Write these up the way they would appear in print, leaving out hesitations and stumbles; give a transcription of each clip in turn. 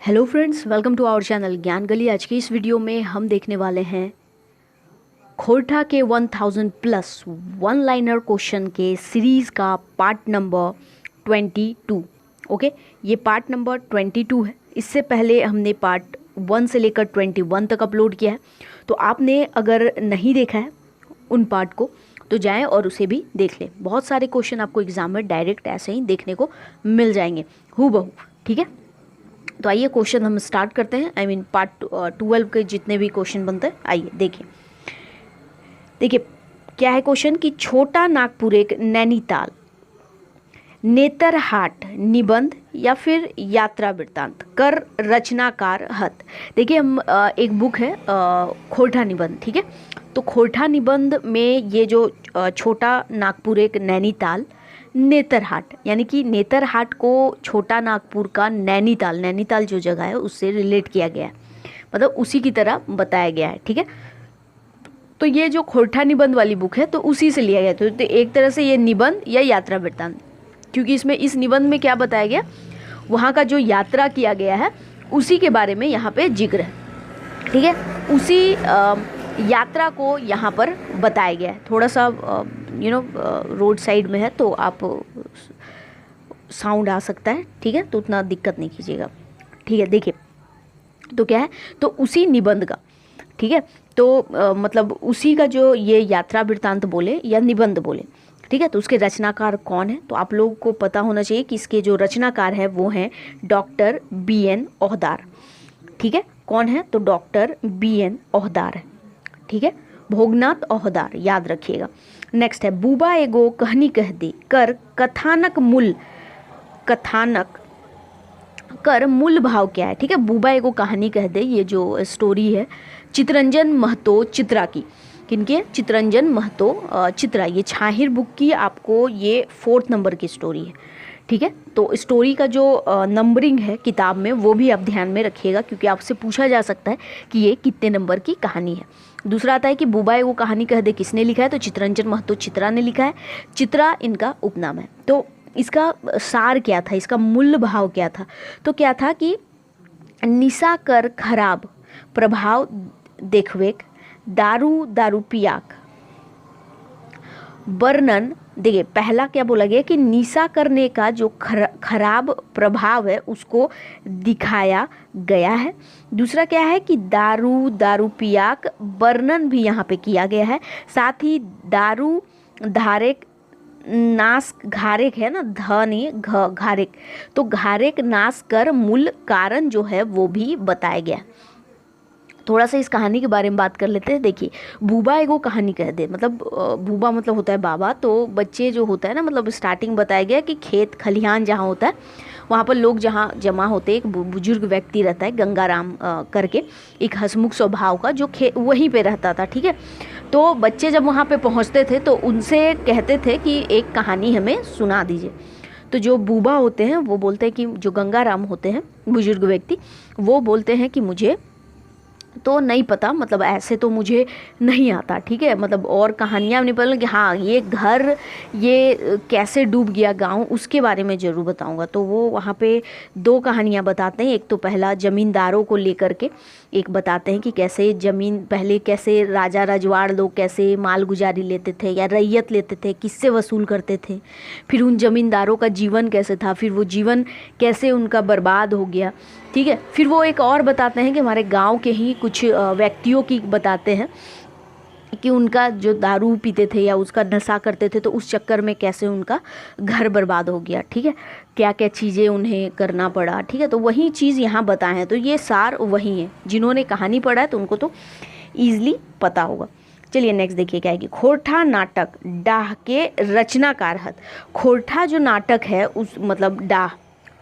Hello friends, welcome to our channel Gyan Gali. आज की इस वीडियो में हम देखने वाले हैं खोरठा के 1000 प्लस वन लाइनर क्वेश्चन के सीरीज़ का पार्ट नंबर 22। ओके, ये पार्ट नंबर 22 है। इससे पहले हमने पार्ट 1 से लेकर 21 तक अपलोड किया है, तो आपने अगर नहीं देखा है उन पार्ट को तो जाएं और उसे भी देख लें। बहुत सारे क्वेश्चन आपको एग्जाम में डायरेक्ट ऐसे ही देखने को मिल जाएंगे हूबहू। ठीक है, तो आइए क्वेश्चन हम स्टार्ट करते हैं। पार्ट 12 के जितने भी क्वेश्चन बनते हैं, आइए देखिए क्या है क्वेश्चन कि छोटा नागपुर एक नैनीताल, नेतरहाट निबंध या फिर यात्रा वृत्तांत कर रचनाकार हत। देखिए हम एक बुक है खोरठा निबंध, ठीक है। तो खोरठा निबंध में ये जो छोटा नागपुर एक नैनीताल, नेतरहाट यानी कि नेतरहाट को छोटा नागपुर का नैनीताल जो जगह है उससे रिलेट किया गया है, मतलब उसी की तरह बताया गया है। ठीक है, तो ये जो खोरठा निबंध वाली बुक है तो उसी से लिया गया। तो एक तरह से ये निबंध या यात्रा वृत्तांत, क्योंकि इसमें इस निबंध में क्या बताया गया, वहाँ का जो यात्रा किया गया है उसी के बारे में यहाँ पे जिक्र है। ठीक है, उसी यात्रा को यहाँ पर बताया गया है। थोड़ा सा रोड साइड में है तो आप साउंड आ सकता है, ठीक है, तो उतना दिक्कत नहीं कीजिएगा। ठीक है, देखिए तो क्या है, तो उसी निबंध का, ठीक है, तो मतलब उसी का जो ये यात्रा वृत्तांत बोले या निबंध बोले, ठीक है, तो उसके रचनाकार कौन है, तो आप लोगों को पता होना चाहिए कि इसके जो रचनाकार है वो हैं डॉक्टर BN ओहदार। ठीक है, कौन है, तो डॉक्टर BN ओहदार है। ठीक है, भोगनाथ ओहदार, याद रखिएगा। नेक्स्ट है बूबा एगो कहनी कह दे कर कथानक कर मूल भाव क्या है। ठीक है, बूबा एगो कहानी कह दे, ये जो स्टोरी है चितरंजन महतो चित्रा की, किनके, चितरंजन महतो चित्रा। ये छाहिर बुक की आपको ये 4th नंबर की स्टोरी है। ठीक है, तो स्टोरी का जो नंबरिंग है किताब में वो भी आप ध्यान में रखिएगा, क्योंकि आपसे पूछा जा सकता है कि ये कितने नंबर की कहानी है। दूसरा आता है कि बूबा एगो कहानी कह दे किसने लिखा है, तो चितरंजन महतो चित्रा ने लिखा है। चित्रा इनका उपनाम है। तो इसका सार क्या था, इसका मूल भाव क्या था, तो क्या था कि निशा कर खराब प्रभाव देखवेक दारू पियाक वर्णन। देखिए पहला क्या बोला गया कि निशा करने का जो खराब प्रभाव है उसको दिखाया गया है। दूसरा क्या है कि दारू पियाक वर्णन भी यहाँ पे किया गया है। साथ ही दारू धारेक नाश घारेक है ना, नहीं घारेक, तो घारेक नाश कर मूल कारण जो है वो भी बताया गया। थोड़ा सा इस कहानी के बारे में बात कर लेते हैं। देखिए बूबा एगो कहानी कह दे, मतलब बूबा मतलब होता है बाबा, तो बच्चे जो होता है ना, मतलब स्टार्टिंग बताया गया कि खेत खलिहान जहाँ होता है वहाँ पर लोग जहाँ जमा होते हैं, एक बुजुर्ग व्यक्ति रहता है गंगाराम करके, एक हंसमुख स्वभाव का, जो वहीं पे रहता था। ठीक है, तो बच्चे जब वहाँ पे पहुँचते थे तो उनसे कहते थे कि एक कहानी हमें सुना दीजिए। तो जो बूबा होते हैं वो बोलते हैं कि, जो गंगाराम होते हैं बुजुर्ग व्यक्ति, वो बोलते हैं कि मुझे तो नहीं पता, मतलब ऐसे तो मुझे नहीं आता। ठीक है, मतलब और कहानियाँ नहीं पता कि हाँ ये घर ये कैसे डूब गया गांव, उसके बारे में ज़रूर बताऊंगा। तो वो वहाँ पे 2 कहानियाँ बताते हैं। एक तो पहला ज़मींदारों को लेकर के, एक बताते हैं कि कैसे ज़मीन पहले, कैसे राजा रजवाड़ लोग कैसे माल गुजारी लेते थे या रैयत लेते थे, किससे वसूल करते थे, फिर उन ज़मींदारों का जीवन कैसे था, फिर वो जीवन कैसे उनका बर्बाद हो गया। ठीक है, फिर वो एक और बताते हैं कि हमारे गांव के ही कुछ व्यक्तियों की बताते हैं कि उनका जो दारू पीते थे या उसका नशा करते थे, तो उस चक्कर में कैसे उनका घर बर्बाद हो गया। ठीक है, क्या क्या चीज़ें उन्हें करना पड़ा। ठीक है, तो वही चीज़ यहाँ बताए हैं। तो ये सार वही है, जिन्होंने कहानी पढ़ा है तो उनको तो ईजिली पता होगा। चलिए नेक्स्ट देखिए क्या है कि खोरठा नाटक डाह के रचनाकार हत। खोरठा जो नाटक है उस मतलब डाह,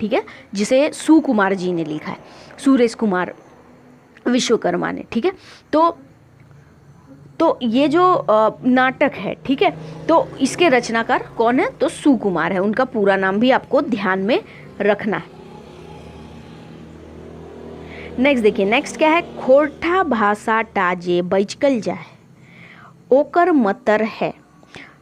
ठीक है, जिसे सुकुमार जी ने लिखा है, सुरेश कुमार विश्वकर्मा ने। ठीक है, तो ये जो नाटक है, ठीक है, तो इसके रचनाकार कौन है, तो सुकुमार है। उनका पूरा नाम भी आपको ध्यान में रखना है। नेक्स्ट देखिए, नेक्स्ट क्या है, खोरठा भाषा टाजे बैचकल जाए ओकर मतर है।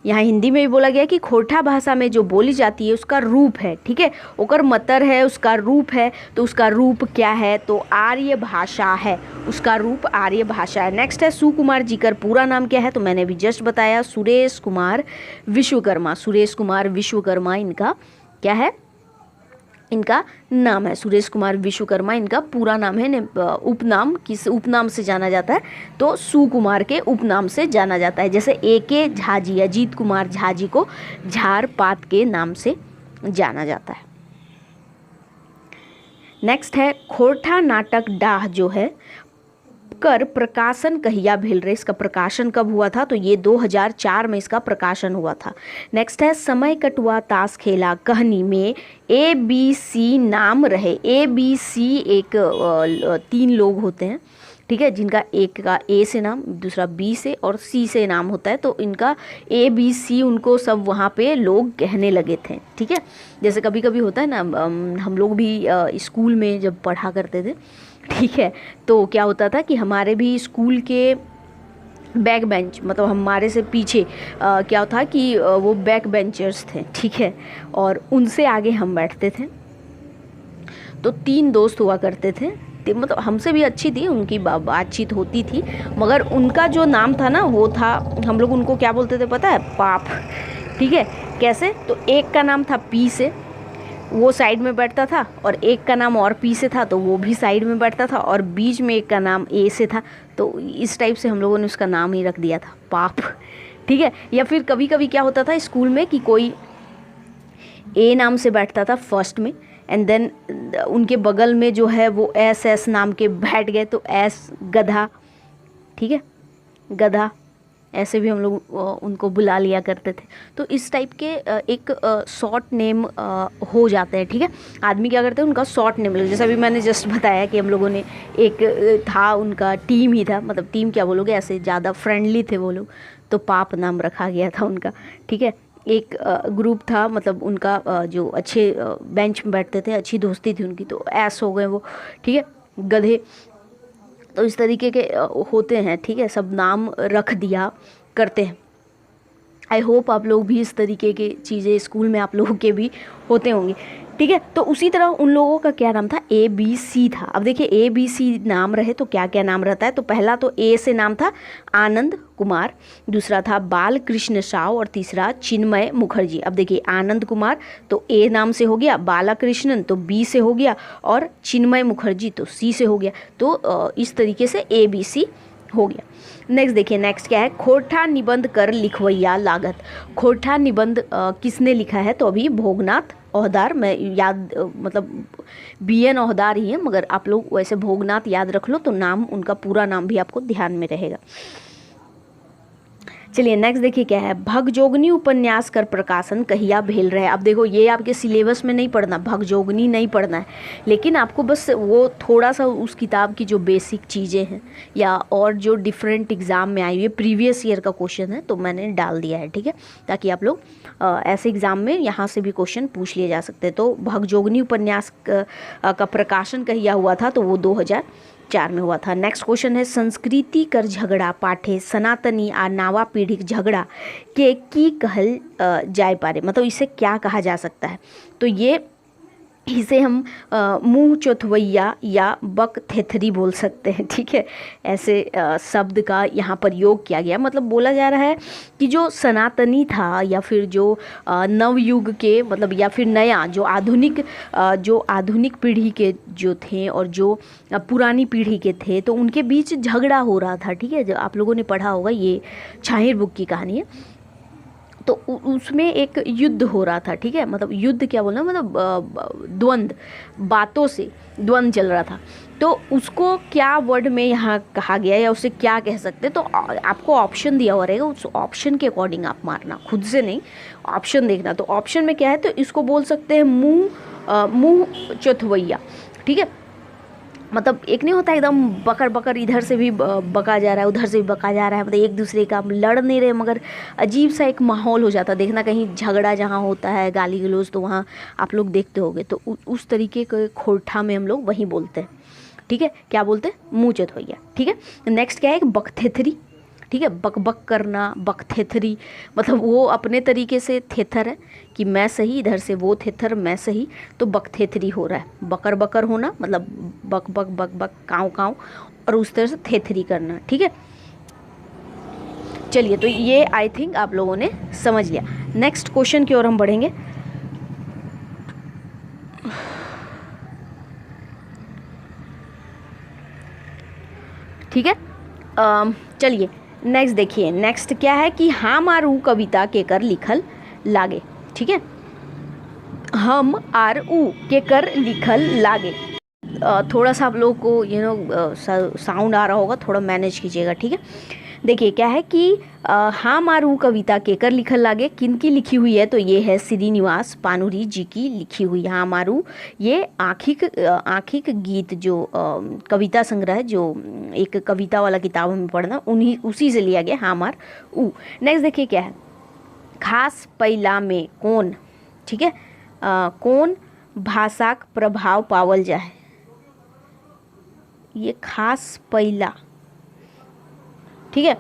यहाँ हिंदी में भी बोला गया कि खोरठा भाषा में जो बोली जाती है उसका रूप है, ठीक है, ओकर मतर है, उसका रूप है, तो उसका रूप क्या है, तो आर्य भाषा है, उसका रूप आर्य भाषा है। नेक्स्ट है सुकुमार जी का पूरा नाम क्या है, तो मैंने अभी जस्ट बताया, सुरेश कुमार विश्वकर्मा। सुरेश कुमार विश्वकर्मा इनका क्या है, इनका नाम है, सुरेश कुमार विश्वकर्मा इनका पूरा नाम है। उपनाम किस उपनाम से जाना जाता है, तो सुकुमार के उपनाम से जाना जाता है। जैसे A.K. झा जी, अजीत कुमार झा जी को झारपात के नाम से जाना जाता है। नेक्स्ट है खोरठा नाटक डाह जो है कर प्रकाशन कहिया भेल रहे, इसका प्रकाशन कब हुआ था, तो ये 2004 में इसका प्रकाशन हुआ था। नेक्स्ट है समय कटुआ ताश खेला कहानी में ABC नाम रहे। ABC एक 3 लोग होते हैं, ठीक है, जिनका एक का A से नाम, दूसरा B से और C से नाम होता है, तो इनका ABC उनको सब वहाँ पे लोग कहने लगे थे, ठीक है। जैसे कभी कभी होता है ना, हम लोग भी स्कूल में जब पढ़ा करते थे, ठीक है, तो क्या होता था कि हमारे भी स्कूल के बैक बेंच, मतलब हमारे से पीछे क्या था कि वो बैक बेंचर्स थे, ठीक है, और उनसे आगे हम बैठते थे। तो 3 दोस्त हुआ करते थे, मतलब हमसे भी अच्छी थी, उनकी बातचीत होती थी, मगर उनका जो नाम था ना वो था, हम लोग उनको क्या बोलते थे पता है, पाप, ठीक है। कैसे, तो एक का नाम था P से, वो साइड में बैठता था, और एक का नाम और P से था, तो वो भी साइड में बैठता था, और बीच में एक का नाम A से था, तो इस टाइप से हम लोगों ने उसका नाम ही रख दिया था, पाप, ठीक है। या फिर कभी कभी क्या होता था स्कूल में कि कोई A नाम से बैठता था फर्स्ट में, एंड देन उनके बगल में जो है वो SS नाम के बैठ गए, तो S गधा, ठीक है, गधा, ऐसे भी हम लोग उनको बुला लिया करते थे। तो इस टाइप के एक शॉर्ट नेम हो जाते हैं, ठीक है। आदमी क्या करते हैं, उनका शॉर्ट नेम, जैसा अभी मैंने जस्ट बताया कि हम लोगों ने एक था, उनका टीम ही था, मतलब टीम क्या बोलोगे, ऐसे ज़्यादा फ्रेंडली थे वो लोग, तो पाप नाम रखा गया था उनका, ठीक है। एक ग्रुप था, मतलब उनका जो अच्छे बेंच में बैठते थे, अच्छी दोस्ती थी उनकी, तो ऐस हो गए वो, ठीक है, गधे। तो इस तरीके के होते हैं, ठीक है, सब नाम रख दिया करते हैं। आई होप आप लोग भी इस तरीके के चीज़ें स्कूल में आप लोगों के भी होते होंगे, ठीक है। तो उसी तरह उन लोगों का क्या नाम था, ABC था। अब देखिए ABC नाम रहे तो क्या क्या नाम रहता है, तो पहला तो A से नाम था आनंद कुमार, दूसरा था बाल कृष्ण साव, और तीसरा चिन्मय मुखर्जी। अब देखिए आनंद कुमार तो A नाम से हो गया, बालाकृष्णन तो B से हो गया, और चिन्मय मुखर्जी तो C से हो गया। तो इस तरीके से ABC हो गया। नेक्स्ट देखिए, नेक्स्ट क्या है, खोरठा निबंध कर लिखवैया लागत। खोरठा निबंध किसने लिखा है, तो अभी भोगनाथ ओहदार, मैं याद मतलब BN ओहदार ही है, मगर आप लोग वैसे भोगनाथ याद रख लो, तो नाम उनका पूरा नाम भी आपको ध्यान में रहेगा। चलिए नेक्स्ट देखिए क्या है, भगजोगनी उपन्यास कर प्रकाशन कहिया भेल रहे। अब देखो ये आपके सिलेबस में नहीं पढ़ना, भगजोगनी नहीं पढ़ना है, लेकिन आपको बस वो थोड़ा सा उस किताब की जो बेसिक चीज़ें हैं या और जो डिफरेंट एग्ज़ाम में आई हुई है, प्रीवियस ईयर का क्वेश्चन है, तो मैंने डाल दिया है, ठीक है, ताकि आप लोग ऐसे एग्ज़ाम में यहाँ से भी क्वेश्चन पूछ लिए जा सकते हैं। तो भगजोगनी उपन्यास का प्रकाशन कहिया हुआ था, तो वो 2004 में हुआ था। नेक्स्ट क्वेश्चन है, संस्कृति कर झगड़ा पाठे सनातनी आ नावा पीढ़ी झगड़ा के की कहल जाय पारे, मतलब इसे क्या कहा जा सकता है, तो ये इसे हम मुँह चौथवैया या बक थेथरी बोल सकते हैं, ठीक है। ऐसे शब्द का यहाँ पर योग किया गया, मतलब बोला जा रहा है कि जो सनातनी था या फिर जो नवयुग के, मतलब या फिर नया जो आधुनिक पीढ़ी के जो थे और जो पुरानी पीढ़ी के थे, तो उनके बीच झगड़ा हो रहा था, ठीक है। जो आप लोगों ने पढ़ा होगा, ये छाहिर बुक की कहानी है, तो उसमें एक युद्ध हो रहा था, ठीक है। मतलब युद्ध क्या बोलना, मतलब द्वंद्व, बातों से द्वंद्व चल रहा था। तो उसको क्या वर्ड में यहाँ कहा गया या उसे क्या कह सकते, तो आपको ऑप्शन दिया हुआ रहेगा, उस ऑप्शन के अकॉर्डिंग आप मारना, खुद से नहीं, ऑप्शन देखना। तो ऑप्शन में क्या है, तो इसको बोल सकते हैं मुँह चौथवैया, ठीक है। मतलब एक नहीं होता एकदम बकर बकर, इधर से भी बका जा रहा है, उधर से भी बका जा रहा है, मतलब एक दूसरे का लड़ नहीं रहे, मगर अजीब सा एक माहौल हो जाता है। देखना कहीं झगड़ा जहाँ होता है, गाली गलौज, तो वहाँ आप लोग देखते होंगे, तो उस तरीके के खोरठा में हम लोग वही बोलते हैं, ठीक है। क्या बोलते हैं, मुँह चौथवैया, ठीक है। नेक्स्ट क्या है, बकथेथरी, ठीक है। बक बक करना, बकथेथरी, मतलब वो अपने तरीके से थेथर है कि मैं सही, इधर से वो थेथर मैं सही, तो बकथेथरी हो रहा है। बकर बकर होना मतलब बक बक बक बक काँव काँव, और उस तरह से थेथरी करना, ठीक है। चलिए, तो ये आई थिंक आप लोगों ने समझ लिया। नेक्स्ट क्वेश्चन की ओर हम बढ़ेंगे। ठीक है, चलिए नेक्स्ट देखिए। नेक्स्ट क्या है कि हम आरू कविता के कर लिखल लागे, ठीक है। हम आर ऊ के कर लिखल लागे। थोड़ा सा आप लोगों को साउंड आ रहा होगा, थोड़ा मैनेज कीजिएगा, ठीक है। देखिए क्या है कि हम आरू कविता केकर लिखल लागे, किन की लिखी हुई है, तो ये है श्रीनिवास पानुरी जी की लिखी हुई हम आरू। ये आँखिक गीत जो कविता संग्रह है, जो एक कविता वाला किताब हमें पढ़ना, उसी से लिया गया हम आर ऊ। नेक्स्ट देखिए क्या है, खास पैला में कौन, ठीक है, कौन भाषाक प्रभाव पावल जाए। ये खास पैला, ठीक है,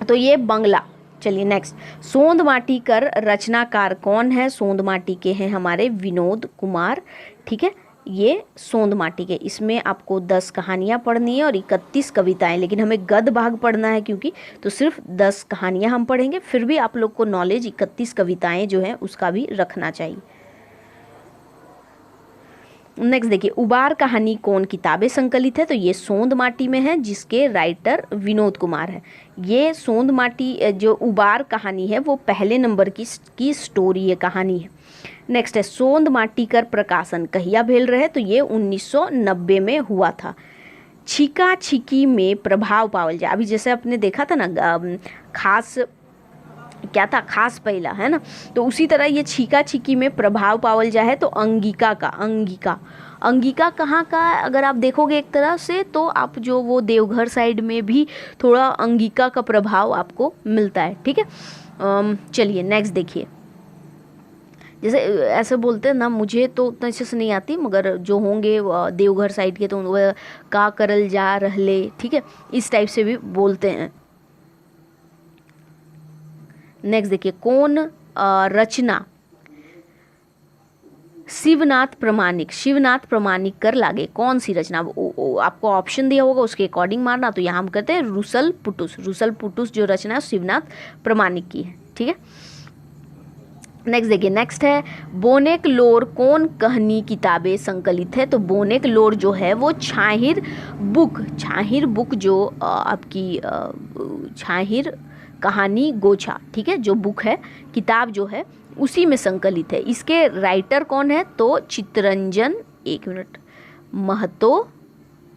तो ये बंगला। चलिए नेक्स्ट, सोंद माटी कर रचनाकार कौन है। सोंद माटी के हैं हमारे विनोद कुमार, ठीक है। ये सोंद माटी के, इसमें आपको 10 कहानियाँ पढ़नी है और 31 कविताएं, लेकिन हमें गद भाग पढ़ना है क्योंकि, तो सिर्फ 10 कहानियाँ हम पढ़ेंगे। फिर भी आप लोग को नॉलेज 31 कविताएं जो है उसका भी रखना चाहिए। नेक्स्ट देखिए, उबार कहानी कौन किताबें संकलित है, तो ये सोंद माटी में है, जिसके राइटर विनोद कुमार है। ये सोंद माटी जो उबार कहानी है वो पहले नंबर की स्टोरी है, कहानी है। नेक्स्ट है, सोंद माटी कर प्रकाशन कहिया भेल रहे, तो ये 1990 में हुआ था। छिका छिकी में प्रभाव पावल जाए, अभी जैसे आपने देखा था ना, खास क्या था, खास पहला है ना, तो उसी तरह ये छीका छिकी में प्रभाव पावल जाए तो अंगिका का, अंगिका कहाँ का, अगर आप देखोगे एक तरह से तो आप जो वो देवघर साइड में भी थोड़ा अंगिका का प्रभाव आपको मिलता है, ठीक है। चलिए नेक्स्ट देखिए, जैसे ऐसे बोलते हैं ना, मुझे तो उतना अच्छे से नहीं आती, मगर जो होंगे देवघर साइड के तो वह का करल जा रहले, ठीक है, इस टाइप से भी बोलते हैं। नेक्स्ट देखिए, कौन रचना शिवनाथ प्रमाणिक कर लागे, कौन सी रचना, आपको ऑप्शन दिया होगा उसके अकॉर्डिंग मारना। तो यहाँ हम कहते हैं रुसल पुटुस जो रचना है शिवनाथ प्रमाणिक की है, ठीक है। नेक्स्ट देखिए, नेक्स्ट है बोनेक लोर कौन कहानी किताबें संकलित है, तो बोनेक लोर जो है वो छाहिर बुक जो आपकी छाहिर कहानी गोछा, ठीक है, जो बुक है, किताब जो है उसी में संकलित है। इसके राइटर कौन है, तो चित्तरंजन, एक मिनट, महतो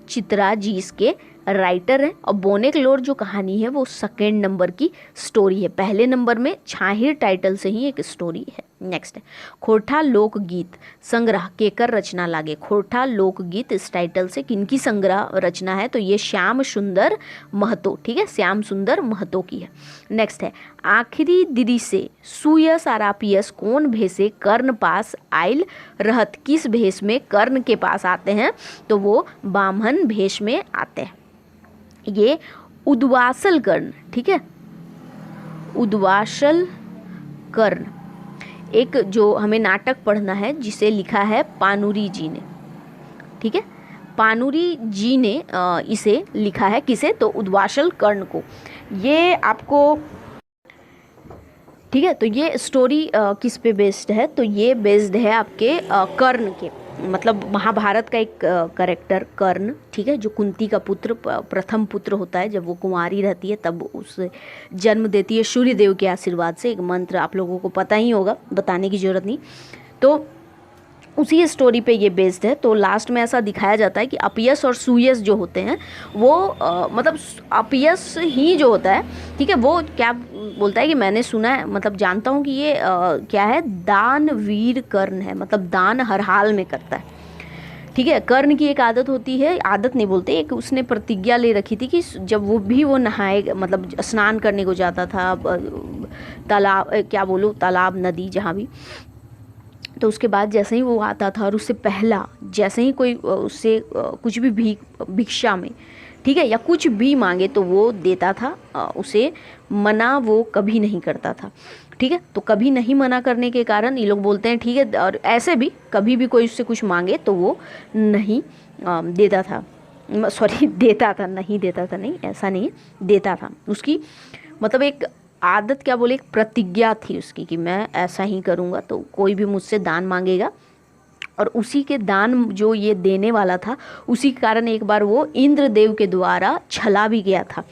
चित्रा जी इसके राइटर हैं। और बोनेक लोर जो कहानी है वो सेकेंड नंबर की स्टोरी है, पहले नंबर में छाहिर टाइटल से ही एक स्टोरी है। नेक्स्ट है, खोरठा लोकगीत संग्रह केकर रचना लागे, खोरठा लोकगीत इस टाइटल से किनकी संग्रह रचना है, तो ये श्याम सुंदर महतो, ठीक है, श्याम सुंदर महतो की है। नेक्स्ट है, आखिरी दिरी से सुयस आरापियस कौन भेसे कर्ण पास आयल रहत, किस भेष में कर्ण के पास आते हैं, तो वो बामन भेष में आते हैं। ये उद्वासल कर्ण, ठीक है, उद्वासल कर्ण एक जो हमें नाटक पढ़ना है जिसे लिखा है पानुरी जी ने, ठीक है, पानुरी जी ने इसे लिखा है, किसे, तो उद्वासल कर्ण को। ये आपको, ठीक है, तो ये स्टोरी किस पे बेस्ड है, तो ये बेस्ड है आपके कर्ण के, मतलब महाभारत का एक कैरेक्टर कर्ण, ठीक है, जो कुंती का पुत्र, प्रथम पुत्र होता है। जब वो कुंवारी रहती है तब उसे जन्म देती है सूर्य देव के आशीर्वाद से। एक मंत्र आप लोगों को पता ही होगा, बताने की ज़रूरत नहीं। तो उसी स्टोरी पे ये बेस्ड है। तो लास्ट में ऐसा दिखाया जाता है कि अपयश और सुयश जो होते हैं वो मतलब अपयश ही जो होता है, ठीक है, वो क्या बोलता है कि मैंने सुना है, मतलब जानता हूँ कि ये क्या है, दानवीर कर्ण है, मतलब दान हर हाल में करता है, ठीक है। कर्ण की एक आदत होती है, आदत नहीं बोलते, एक उसने प्रतिज्ञा ले रखी थी कि जब वो नहाए, मतलब स्नान करने को जाता था तालाब, क्या बोलो, तालाब, नदी, जहाँ भी, तो उसके बाद जैसे ही वो आता था और उससे पहला जैसे ही कोई उससे कुछ भी भिक्षा में ठीक है, या कुछ भी मांगे तो वो देता था, उसे मना वो कभी नहीं करता था। ठीक है, तो कभी नहीं मना करने के कारण ये लोग बोलते हैं ठीक है। और ऐसे भी कभी भी कोई उससे कुछ मांगे तो वो नहीं देता था, सॉरी देता था, नहीं देता था, नहीं ऐसा नहीं है, देता था। उसकी मतलब एक आदत क्या बोले, एक प्रतिज्ञा थी उसकी कि मैं ऐसा ही करूँगा, तो कोई भी मुझसे दान मांगेगा। और उसी के दान जो ये देने वाला था, उसी के कारण एक बार वो इंद्रदेव के द्वारा छला भी गया था।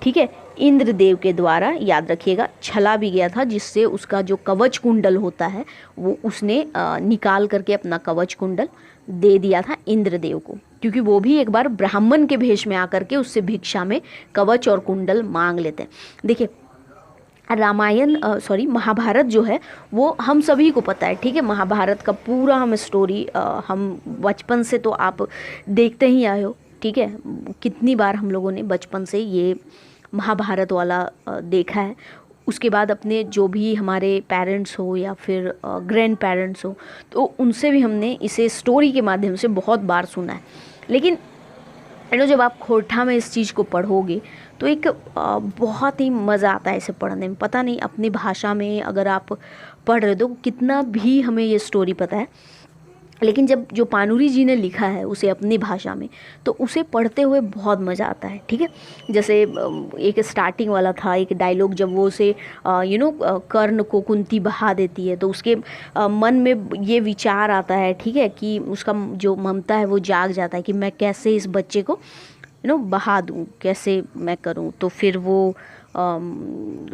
ठीक है, इंद्रदेव के द्वारा, याद रखिएगा, छला भी गया था, जिससे उसका जो कवच कुंडल होता है वो उसने निकाल करके अपना कवच कुंडल दे दिया था इंद्रदेव को, क्योंकि वो भी एक बार ब्राह्मण के भेष में आकर के उससे भिक्षा में कवच और कुंडल मांग लेते हैं। देखिए रामायण महाभारत जो है वो हम सभी को पता है। ठीक है, महाभारत का पूरा हम स्टोरी हम बचपन से तो आप देखते ही आए हो। ठीक है, कितनी बार हम लोगों ने बचपन से ये महाभारत वाला देखा है। उसके बाद अपने जो भी हमारे पेरेंट्स हो या फिर ग्रैंड पेरेंट्स हो, तो उनसे भी हमने इसे स्टोरी के माध्यम से बहुत बार सुना है। लेकिन जब आप खोरठा में इस चीज़ को पढ़ोगे तो एक बहुत ही मज़ा आता है इसे पढ़ने में। पता नहीं अपनी भाषा में अगर आप पढ़ रहे हो तो कितना भी हमें ये स्टोरी पता है, लेकिन जब जो पानुरी जी ने लिखा है उसे अपनी भाषा में, तो उसे पढ़ते हुए बहुत मज़ा आता है। ठीक है, जैसे एक स्टार्टिंग वाला था एक डायलॉग, जब वो उसे कर्ण को कुंती बहा देती है तो उसके मन में ये विचार आता है, ठीक है, कि उसका जो ममता है वो जाग जाता है कि मैं कैसे इस बच्चे को बहा दूँ, कैसे मैं करूँ। तो फिर वो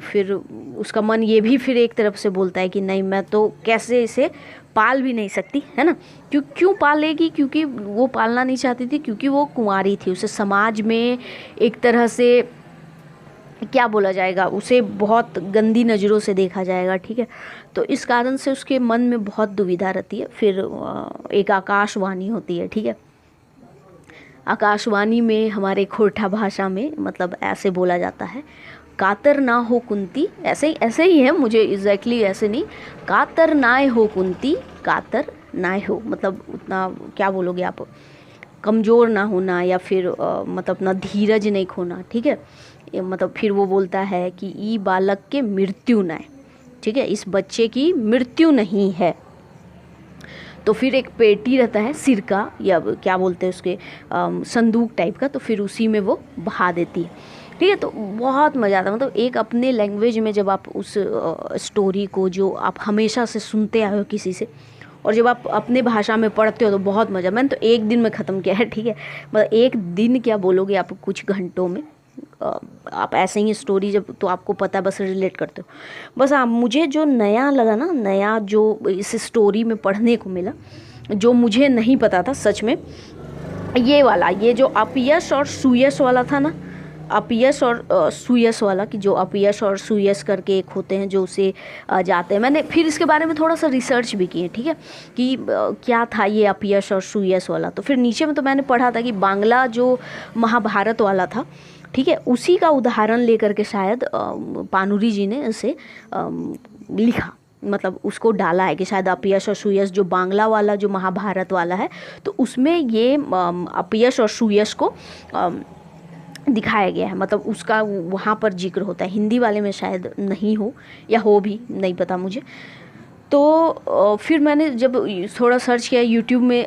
फिर उसका मन ये भी फिर एक तरफ से बोलता है कि नहीं, मैं तो कैसे इसे पाल भी नहीं सकती, है ना। क्यों पालेगी, क्योंकि वो पालना नहीं चाहती थी, क्योंकि वो कुंवारी थी। उसे समाज में एक तरह से क्या बोला जाएगा, उसे बहुत गंदी नज़रों से देखा जाएगा। ठीक है, तो इस कारण से उसके मन में बहुत दुविधा रहती है। फिर एक आकाशवाणी होती है। ठीक है, आकाशवाणी में हमारे खोरठा भाषा में मतलब ऐसे बोला जाता है, कातर ना हो कुंती, ऐसे ही है, मुझे एग्जैक्टली ऐसे नहीं, कातर नाय हो कुंती, कातर नाय हो, मतलब उतना क्या बोलोगे आप, कमज़ोर ना होना, या फिर मतलब अपना धीरज नहीं खोना। ठीक है, मतलब फिर वो बोलता है कि ई बालक के मृत्यु नाय, ठीक है, इस बच्चे की मृत्यु नहीं है। तो फिर एक पेटी रहता है सिर का, या क्या बोलते हैं उसके संदूक टाइप का, तो फिर उसी में वो बहा देती है। ठीक है, तो बहुत मज़ा आता है। मतलब एक अपने लैंग्वेज में जब आप उस स्टोरी को जो आप हमेशा से सुनते आए हो किसी से, और जब आप अपने भाषा में पढ़ते हो तो बहुत मज़ा। मैंने तो एक दिन में ख़त्म किया है। ठीक है, मतलब एक दिन क्या बोलोगे आप, कुछ घंटों में आप ऐसे ही स्टोरी जब, तो आपको पता है, बस रिलेट करते हो बस। हाँ, मुझे जो नया लगा ना, नया जो इस स्टोरी में पढ़ने को मिला, जो मुझे नहीं पता था सच में, ये वाला, ये जो अपयश और सुयश वाला था ना, अपयश और सुयश वाला, कि जो अपयश और सुयश करके एक होते हैं जो उसे जाते हैं। मैंने फिर इसके बारे में थोड़ा सा रिसर्च भी की है। ठीक है, कि क्या था ये अपयश और सुयश वाला। तो फिर नीचे में तो मैंने पढ़ा था कि बांग्ला जो महाभारत वाला था, ठीक है, उसी का उदाहरण लेकर के शायद पानुरी जी ने इसे लिखा, मतलब उसको डाला है कि शायद अपयश और सुयश जो बांग्ला वाला जो महाभारत वाला है, तो उसमें ये अपयश और सुयश को दिखाया गया है, मतलब उसका वहाँ पर जिक्र होता है। हिंदी वाले में शायद नहीं हो, या हो भी, नहीं पता मुझे। तो फिर मैंने जब थोड़ा सर्च किया यूट्यूब में,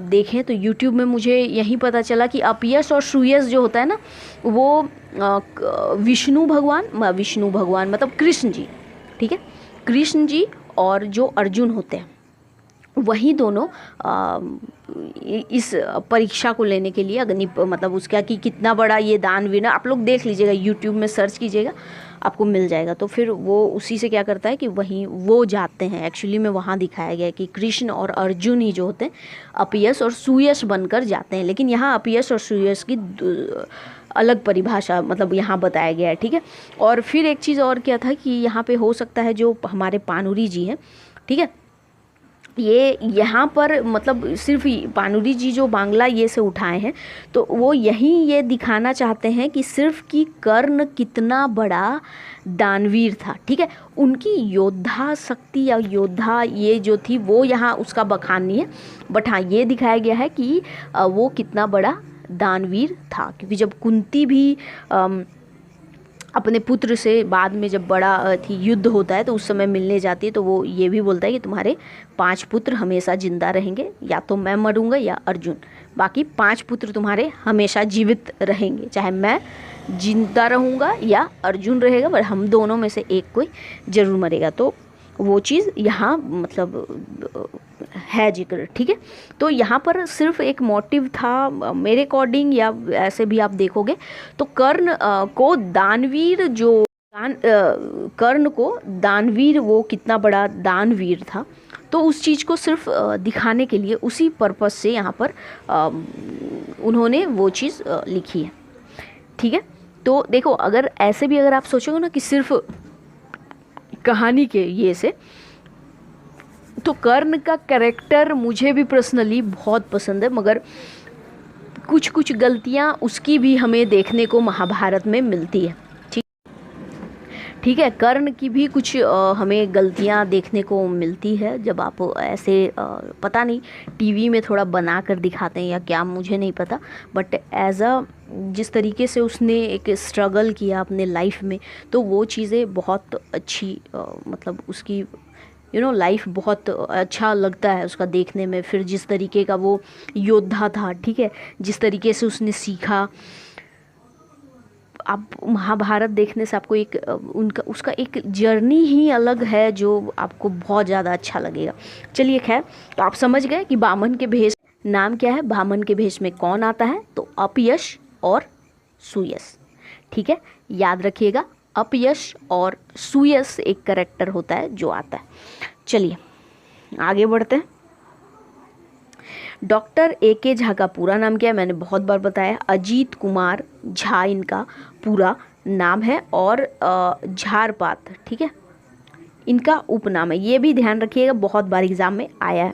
देखें तो यूट्यूब में मुझे यही पता चला कि अपयश और सुयश जो होता है ना, वो विष्णु भगवान मतलब कृष्ण जी, ठीक है, कृष्ण जी और जो अर्जुन होते हैं, वही दोनों इस परीक्षा को लेने के लिए अग्नि, मतलब उसका कि कितना बड़ा ये दानवीर, आप लोग देख लीजिएगा, यूट्यूब में सर्च कीजिएगा, आपको मिल जाएगा। तो फिर वो उसी से क्या करता है कि वहीं वो जाते हैं। एक्चुअली में वहाँ दिखाया गया है कि कृष्ण और अर्जुन ही जो होते हैं अपयश और सुयश बनकर जाते हैं, लेकिन यहाँ अपयश और सुयश की अलग परिभाषा मतलब यहाँ बताया गया है। ठीक है, और फिर एक चीज़ और क्या था कि यहाँ पे हो सकता है जो हमारे पानुरी जी हैं, ठीक है, ये यहाँ पर मतलब सिर्फ पानुरी जी जो बांग्ला ये से उठाए हैं, तो वो यहीं ये दिखाना चाहते हैं कि सिर्फ कि कर्ण कितना बड़ा दानवीर था। ठीक है, उनकी योद्धा शक्ति या योद्धा ये जो थी वो यहाँ उसका बखान नहीं है, बट हाँ ये दिखाया गया है कि वो कितना बड़ा दानवीर था, क्योंकि जब कुंती भी अपने पुत्र से बाद में जब बड़ा थी युद्ध होता है तो उस समय मिलने जाती है, तो वो ये भी बोलता है कि तुम्हारे 5 पुत्र हमेशा जिंदा रहेंगे, या तो मैं मरूंगा या अर्जुन, बाकी 5 पुत्र तुम्हारे हमेशा जीवित रहेंगे, चाहे मैं जिंदा रहूँगा या अर्जुन रहेगा, पर हम दोनों में से एक कोई जरूर मरेगा। तो वो चीज़ यहाँ मतलब है जिक्र, ठीक है। तो यहाँ पर सिर्फ एक मोटिव था मेरे अकॉर्डिंग, या ऐसे भी आप देखोगे तो कर्ण को दानवीर कर्ण को दानवीर, वो कितना बड़ा दानवीर था, तो उस चीज़ को सिर्फ दिखाने के लिए, उसी पर्पस से यहाँ पर उन्होंने वो चीज़ लिखी है, ठीक है। तो देखो, अगर ऐसे भी अगर आप सोचोगे ना कि सिर्फ कहानी के ये से, तो कर्ण का कैरेक्टर मुझे भी पर्सनली बहुत पसंद है, मगर कुछ कुछ गलतियाँ उसकी भी हमें देखने को महाभारत में मिलती है, ठीक है। कर्ण की भी कुछ हमें गलतियाँ देखने को मिलती है, जब आप ऐसे पता नहीं टीवी में थोड़ा बना कर दिखाते हैं या क्या, मुझे नहीं पता, बट एज अ जिस तरीके से उसने एक स्ट्रगल किया अपने लाइफ में, तो वो चीज़ें बहुत अच्छी मतलब उसकी लाइफ बहुत अच्छा लगता है उसका देखने में। फिर जिस तरीके का वो योद्धा था, ठीक है, जिस तरीके से उसने सीखा, आप महाभारत देखने से आपको एक उसका एक जर्नी ही अलग है जो आपको बहुत ज़्यादा अच्छा लगेगा। चलिए खैर, तो आप समझ गए कि बामन के भेष नाम क्या है, बामन के भेष में कौन आता है, तो अपयश और सुयश, ठीक है, याद रखिएगा। अपयश और सुयश एक कैरेक्टर होता है जो आता है। चलिए आगे बढ़ते हैं। Doctor A.K. झा का पूरा नाम क्या है, मैंने बहुत बार बताया, अजीत कुमार झा इनका पूरा नाम है, और झारपात, ठीक है, इनका उपनाम है, ये भी ध्यान रखिएगा, बहुत बार एग्जाम में आया है।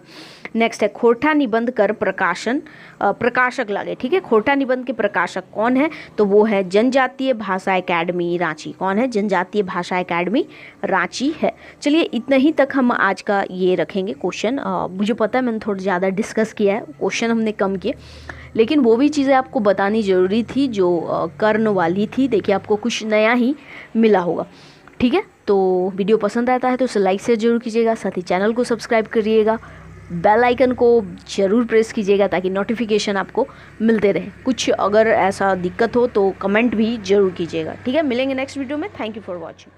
नेक्स्ट है खोरठा निबंध कर प्रकाशक लगे, ठीक है। खोरठा निबंध के प्रकाशक कौन है, तो वो है जनजातीय भाषा एकेडमी रांची। कौन है, जनजातीय भाषा एकेडमी रांची है। चलिए इतना ही तक हम आज का ये रखेंगे क्वेश्चन। मुझे पता है मैंने थोड़ा ज़्यादा डिस्कस किया है, क्वेश्चन हमने कम किए, लेकिन वो भी चीज़ें आपको बतानी ज़रूरी थी जो कर्ण वाली थी। देखिए आपको कुछ नया ही मिला होगा, ठीक है। तो वीडियो पसंद आता है तो उसे लाइक शेयर जरूर कीजिएगा, साथ ही चैनल को सब्सक्राइब करिएगा, बेल आइकन को जरूर प्रेस कीजिएगा ताकि नोटिफिकेशन आपको मिलते रहे। कुछ अगर ऐसा दिक्कत हो तो कमेंट भी जरूर कीजिएगा, ठीक है। मिलेंगे नेक्स्ट वीडियो में। Thank you for watching.